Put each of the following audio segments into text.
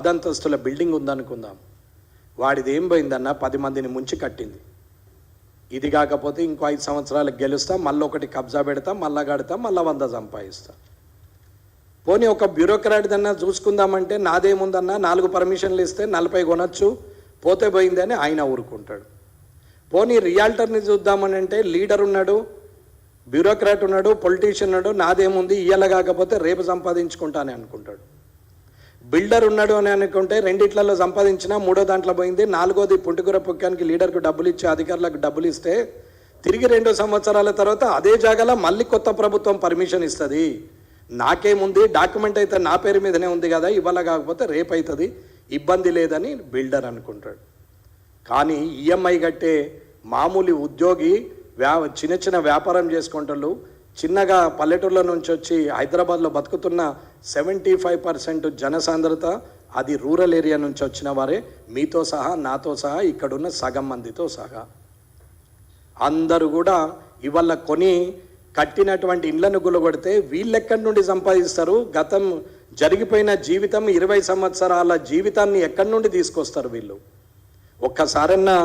10 building ఉందనుకుందాం, వాడిది ఏం పోయిందన్న 10 మందిని ముంచి కట్టింది. ఇది కాకపోతే ఇంకో 5 సంవత్సరాలకు గెలుస్తాం, మళ్ళీ ఒకటి కబ్జా పెడతాం, మళ్ళా కడతాం, మళ్ళీ 100 సంపాదిస్తాం. పోనీ ఒక బ్యూరోక్రాట్దన్నా చూసుకుందామంటే నాదేముందన్నా 4 పర్మిషన్లు ఇస్తే 40 కొనొచ్చు, పోతే పోయింది అని ఆయన ఊరుకుంటాడు. పోనీ రియాల్టర్ని చూద్దామని అంటే లీడర్ ఉన్నాడు, బ్యూరోక్రాట్ ఉన్నాడు, పొలిటీషియన్ ఉన్నాడు, నాదేముంది ఇయ్యాల కాకపోతే రేపు సంపాదించుకుంటానే అనుకుంటాడు. బిల్డర్ ఉన్నాడు అని అనుకుంటే రెండిట్లలో సంపాదించినా 3వ దాంట్లో పోయింది, 4వది పుంటుకూర పొక్కానికి లీడర్కు డబ్బులు ఇచ్చి అధికారులకు డబ్బులు ఇస్తే తిరిగి 2 సంవత్సరాల తర్వాత అదే జాగాలో మళ్ళీ కొత్త ప్రభుత్వం పర్మిషన్ ఇస్తుంది. నాకేముంది, డాక్యుమెంట్ అయితే నా పేరు మీదనే ఉంది కదా, ఇవాళ కాకపోతే రేపు అవుతుంది, ఇబ్బంది లేదని బిల్డర్ అనుకుంటాడు. కానీ ఈఎంఐ కట్టే మామూలు ఉద్యోగి చిన్న చిన్న వ్యాపారం చేసుకుంటారు, చిన్నగా పల్లెటూళ్ళ నుంచి వచ్చి హైదరాబాద్లో బతుకుతున్న 75% జనసాంద్రత అది రూరల్ ఏరియా నుంచి వచ్చిన వారే, మీతో సహా నాతో సహా ఇక్కడున్న సగం మందితో సహా అందరూ కూడా ఇవాళ కొని కట్టినటువంటి ఇళ్లను గులగొడితే వీళ్ళెక్కడి నుండి సంపాదిస్తారు? గతం జరిగిపోయిన జీవితం 20 సంవత్సరాల జీవితాన్ని ఎక్కడి నుండి తీసుకొస్తారు వీళ్ళు? ఒక్కసారన్నా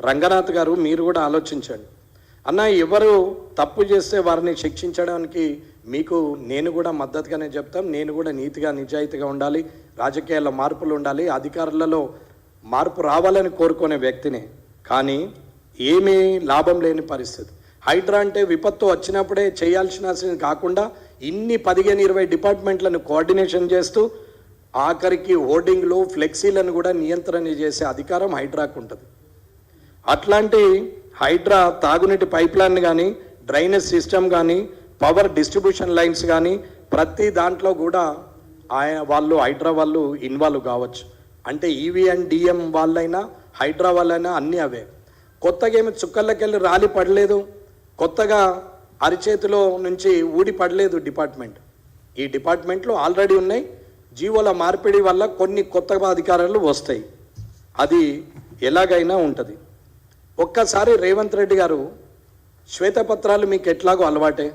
రంగనాథ్ గారు మీరు కూడా ఆలోచించండి. అన్న, ఎవరు తప్పు చేస్తే వారిని శిక్షించడానికి మీకు నేను కూడా మద్దతుగానే చెప్తాం. నేను కూడా నీతిగా నిజాయితీగా ఉండాలి, రాజకీయాల్లో మార్పులు ఉండాలి, అధికారులలో మార్పు రావాలని కోరుకునే వ్యక్తినే. కానీ ఏమీ లాభం లేని పరిస్థితి. హైడ్రా అంటే విపత్తు వచ్చినప్పుడే చేయాల్సిన కాకుండా ఇన్ని 15-20 డిపార్ట్మెంట్లను కోఆర్డినేషన్ చేస్తూ ఆఖరికి హోర్డింగ్లు ఫ్లెక్సీలను కూడా నియంత్రణ చేసే అధికారం హైడ్రాకు ఉంటుంది. అట్లాంటి హైడ్రా తాగునీటి పైప్ లైన్ కానీ, డ్రైనేజ్ సిస్టమ్ కానీ, పవర్ డిస్ట్రిబ్యూషన్ లైన్స్ కానీ ప్రతి దాంట్లో కూడా వాళ్ళు హైడ్రా వాళ్ళు ఇన్వాల్వ్ కావచ్చు. అంటే ఈవీ అండ్ డిఎం వాళ్ళైనా హైడ్రా వాళ్ళైనా అన్నీ అవే. కొత్తగా ఏమి చుక్కల్లోకెళ్ళి రాలి పడలేదు, కొత్తగా అరిచేతిలో నుంచి ఊడి పడలేదు డిపార్ట్మెంట్. ఈ డిపార్ట్మెంట్లు ఆల్రెడీ ఉన్నాయి. జీవోల మార్పిడి వల్ల కొన్ని కొత్త అధికారాలు వస్తాయి, అది ఎలాగైనా ఉంటుంది. ఒక్కసారి రేవంత్ రెడ్డి గారు శ్వేతపత్రాలు మీకు ఎట్లాగో అలవాటే,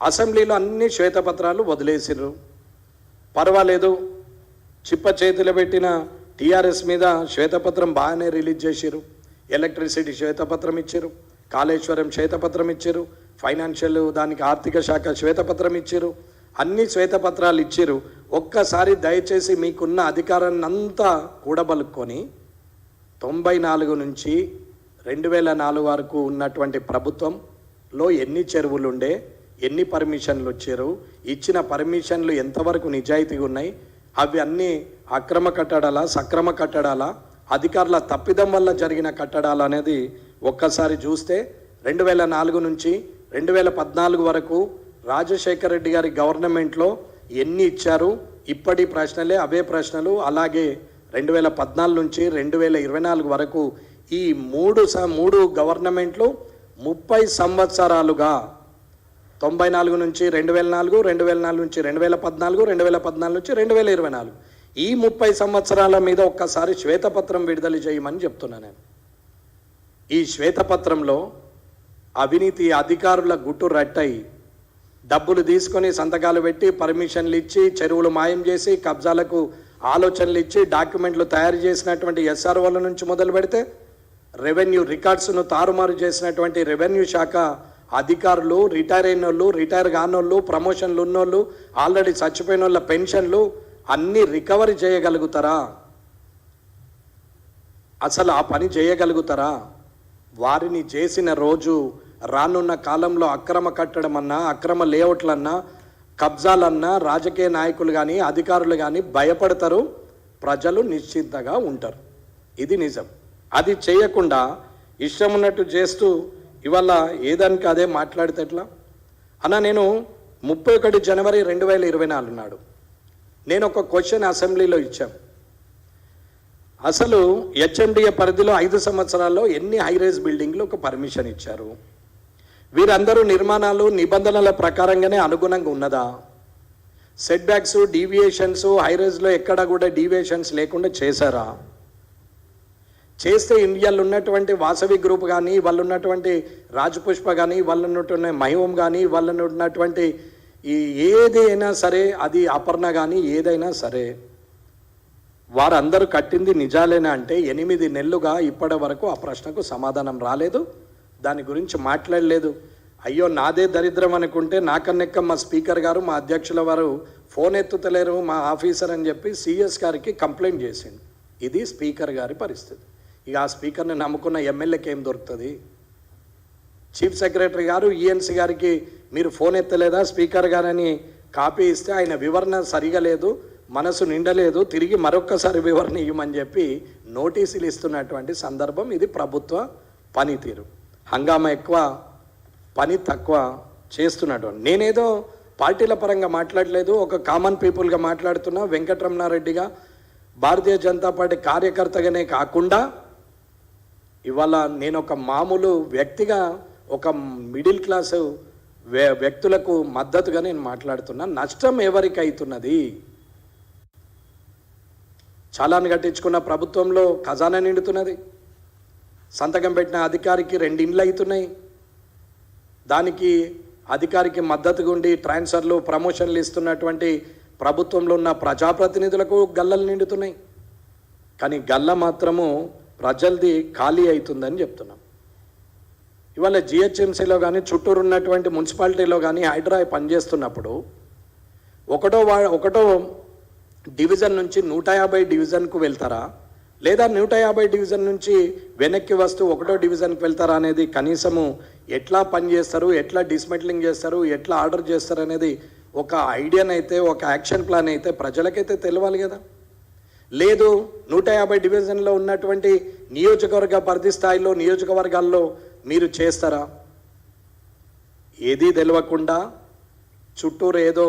అసెంబ్లీలో అన్ని శ్వేతపత్రాలు వదిలేసిర్రు. పర్వాలేదు, చిప్ప చేతిలో పెట్టిన టీఆర్ఎస్ మీద శ్వేతపత్రం బాగానే రిలీజ్ చేసిర్రు. ఎలక్ట్రిసిటీ శ్వేతపత్రం ఇచ్చారు, కాళేశ్వరం శ్వేతపత్రం ఇచ్చారు, ఫైనాన్షియల్ దానికి ఆర్థిక శాఖ శ్వేతపత్రం ఇచ్చారు, అన్ని శ్వేతపత్రాలు ఇచ్చారు. ఒక్కసారి దయచేసి మీకున్న అధికారాన్ని అంతా కూడబలుక్కొని 94 నుంచి 2004 వరకు ఉన్నటువంటి ప్రభుత్వంలో ఎన్ని చెరువులు ఉండే, ఎన్ని పర్మిషన్లు వచ్చారు, ఇచ్చిన పర్మిషన్లు ఎంతవరకు నిజాయితీగా ఉన్నాయి, అవి అన్నీ అక్రమ కట్టడాలా, సక్రమ కట్టడాలా, అధికారుల తప్పిదం వల్ల జరిగిన కట్టడాలు అనేది ఒక్కసారి చూస్తే 2004 నుంచి 2014 వరకు రాజశేఖర రెడ్డి గారి గవర్నమెంట్లో ఎన్ని ఇచ్చారు, ఇప్పటి ప్రశ్నలే అవే ప్రశ్నలు. అలాగే 2014 నుంచి 2024 వరకు ఈ మూడు గవర్నమెంట్లు 30 సంవత్సరాలుగా 94 నుంచి 2004, 2004 నుంచి 2014, 2014 నుంచి 2024 ఈ 30 సంవత్సరాల మీద ఒక్కసారి శ్వేతపత్రం విడుదల చేయమని చెప్తున్నాను నేను. ఈ శ్వేతపత్రంలో అవినీతి అధికారుల గుట్టు రట్టయి డబ్బులు తీసుకొని సంతకాలు పెట్టి పర్మిషన్లు ఇచ్చి చెరువులు మాయం చేసి కబ్జాలకు ఆలోచనలు ఇచ్చి డాక్యుమెంట్లు తయారు చేసినటువంటి ఎస్ఆర్ఓల నుంచి మొదలు పెడితే రెవెన్యూ రికార్డ్స్ను తారుమారు చేసినటువంటి రెవెన్యూ శాఖ అధికారులు, రిటైర్ అయిన వాళ్ళు, రిటైర్ కానోళ్ళు, ప్రమోషన్లు ఉన్నోళ్ళు, ఆల్రెడీ చచ్చిపోయిన వాళ్ళ పెన్షన్లు అన్నీ రికవరీ చేయగలుగుతారా? అసలు ఆ పని చేయగలుగుతారా? వారిని చేసిన రోజు రానున్న కాలంలో అక్రమ కట్టడం అన్నా, అక్రమ లేఅవుట్లన్నా, కబ్జాలన్నా రాజకీయ నాయకులు కానీ అధికారులు కానీ భయపడతారు, ప్రజలు నిశ్చింతగా ఉంటారు. ఇది నిజం. అది చేయకుండా ఇష్టం ఉన్నట్టు చేస్తూ ఇవాళ ఏదానికి అదే మాట్లాడితే ఎట్లా అన్న? నేను 31 జనవరి 2024 నాడు నేను ఒక క్వశ్చన్ అసెంబ్లీలో ఇచ్చాను. అసలు హెచ్ఎండిఏ పరిధిలో 5 సంవత్సరాల్లో ఎన్ని హైరేజ్ బిల్డింగ్లు ఒక పర్మిషన్ ఇచ్చారు? వీరందరూ నిర్మాణాలు నిబంధనల ప్రకారంగానే అనుగుణంగా ఉన్నదా? సెట్ బ్యాక్స్, డీవియేషన్స్ హైరేజ్లో ఎక్కడ కూడా డీవియేషన్స్ లేకుండా చేశారా? చేస్తే ఇండియాలో ఉన్నటువంటి వాసవి గ్రూప్ కానీ, వాళ్ళు ఉన్నటువంటి రాజపుష్ప కానీ, వాళ్ళు ఉన్నటువంటి మహివం కానీ, వాళ్ళు ఉన్నటువంటి ఈ ఏదైనా సరే, అది అపర్ణ కానీ ఏదైనా సరే వారందరూ కట్టింది నిజాలేనా అంటే 8 నెలలుగా ఇప్పటి వరకు ఆ ప్రశ్నకు సమాధానం రాలేదు, దాని గురించి మాట్లాడలేదు. అయ్యో నాదే దరిద్రం అనుకుంటే నాకన్నెక్క మా స్పీకర్ గారు, మా అధ్యక్షుల వారు ఫోన్ ఎత్తుతలేరు మా ఆఫీసర్ అని చెప్పి సిఎస్ గారికి కంప్లైంట్ చేసిండు. ఇది స్పీకర్ గారి పరిస్థితి. ఇక ఆ స్పీకర్ని నమ్ముకున్న ఎమ్మెల్యేకి ఏం దొరుకుతుంది? చీఫ్ సెక్రటరీ గారు ఈఎన్సీ గారికి మీరు ఫోన్ ఎత్తలేదా స్పీకర్ గారని కాపీ ఇస్తే ఆయన వివరణ సరిగా లేదు, మనసు నిండలేదు, తిరిగి మరొక్కసారి వివరణ ఇవ్వమని చెప్పి నోటీసులు ఇస్తున్నటువంటి సందర్భం. ఇది ప్రభుత్వ పనితీరు. హంగామా ఎక్కువ, పని తక్కువ చేస్తున్నట్టు. నేనేదో పార్టీల పరంగా మాట్లాడలేదు, ఒక కామన్ పీపుల్గా మాట్లాడుతున్నా. వెంకటరమణారెడ్డిగా భారతీయ జనతా పార్టీ కార్యకర్తగానే కాకుండా ఇవాళ నేను ఒక మామూలు వ్యక్తిగా, ఒక మిడిల్ క్లాసు వ్యక్తులకు మద్దతుగా నేను మాట్లాడుతున్నా. నష్టం ఎవరికి అవుతున్నది? చాలాను కట్టించుకున్న ప్రభుత్వంలో ఖజానా నిండుతున్నది. సంతకం పెట్టిన అధికారికి 2 ఇండ్లు అవుతున్నాయి. దానికి అధికారికి మద్దతుగా ఉండి ట్రాన్స్ఫర్లు, ప్రమోషన్లు ఇస్తున్నటువంటి ప్రభుత్వంలో ఉన్న ప్రజాప్రతినిధులకు గల్లలు నిండుతున్నాయి. కానీ గల్ల మాత్రము ప్రజలది ఖాళీ అవుతుందని చెప్తున్నాం. ఇవాళ జిహెచ్ఎంసీలో కానీ చుట్టూరు ఉన్నటువంటి మున్సిపాలిటీలో కానీ హైడ్రా పనిచేస్తున్నప్పుడు ఒకటో డివిజన్ నుంచి 150 డివిజన్కు వెళ్తారా, లేదా 150 డివిజన్ నుంచి వెనక్కి వస్తూ 1వ డివిజన్కి వెళ్తారా అనేది కనీసము ఎట్లా పనిచేస్తారు, ఎట్లా డిస్మెంటలింగ్ చేస్తారు, ఎట్లా ఆర్డర్ చేస్తారు అనేది ఒక ఐడియానైతే, ఒక యాక్షన్ ప్లాన్ అయితే ప్రజలకైతే తెలియాలి కదా. లేదు 150 డివిజన్లో ఉన్నటువంటి నియోజకవర్గ పరిధి స్థాయిలో నియోజకవర్గాల్లో మీరు చేస్తారా? ఏదీ తెలియకుండా చుట్టూరు ఏదో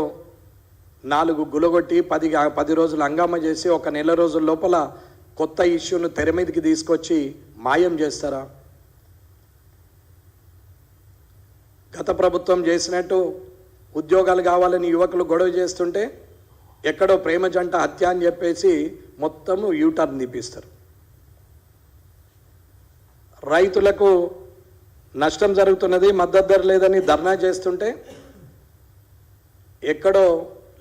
4 గులగొట్టి 10 రోజులు హంగామా చేసి 1 నెల రోజుల లోపల కొత్త ఇష్యూను తెర మీదకి తీసుకొచ్చి మాయం చేస్తారా? గత ప్రభుత్వం చేసినట్టు ఉద్యోగాలు కావాలని యువకులు గొడవ చేస్తుంటే ఎక్కడో ప్రేమ జంట హత్య అని చెప్పేసి మొత్తము యూటర్న్ తీపిస్తారు. రైతులకు నష్టం జరుగుతున్నది, మద్దతు ధర లేదని ధర్నా చేస్తుంటే ఎక్కడో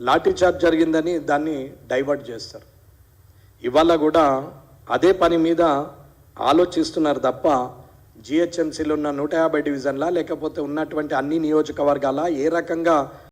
లాఠీ చార్జ్ జరిగిందని దాన్ని డైవర్ట్ చేస్తారు. ఇవాళ కూడా అదే పని మీద ఆలోచిస్తున్నారు తప్ప జిహెచ్ఎంసీలో ఉన్న 150 డివిజన్లా లేకపోతే ఉన్నటువంటి అన్ని నియోజకవర్గాల ఏ రకంగా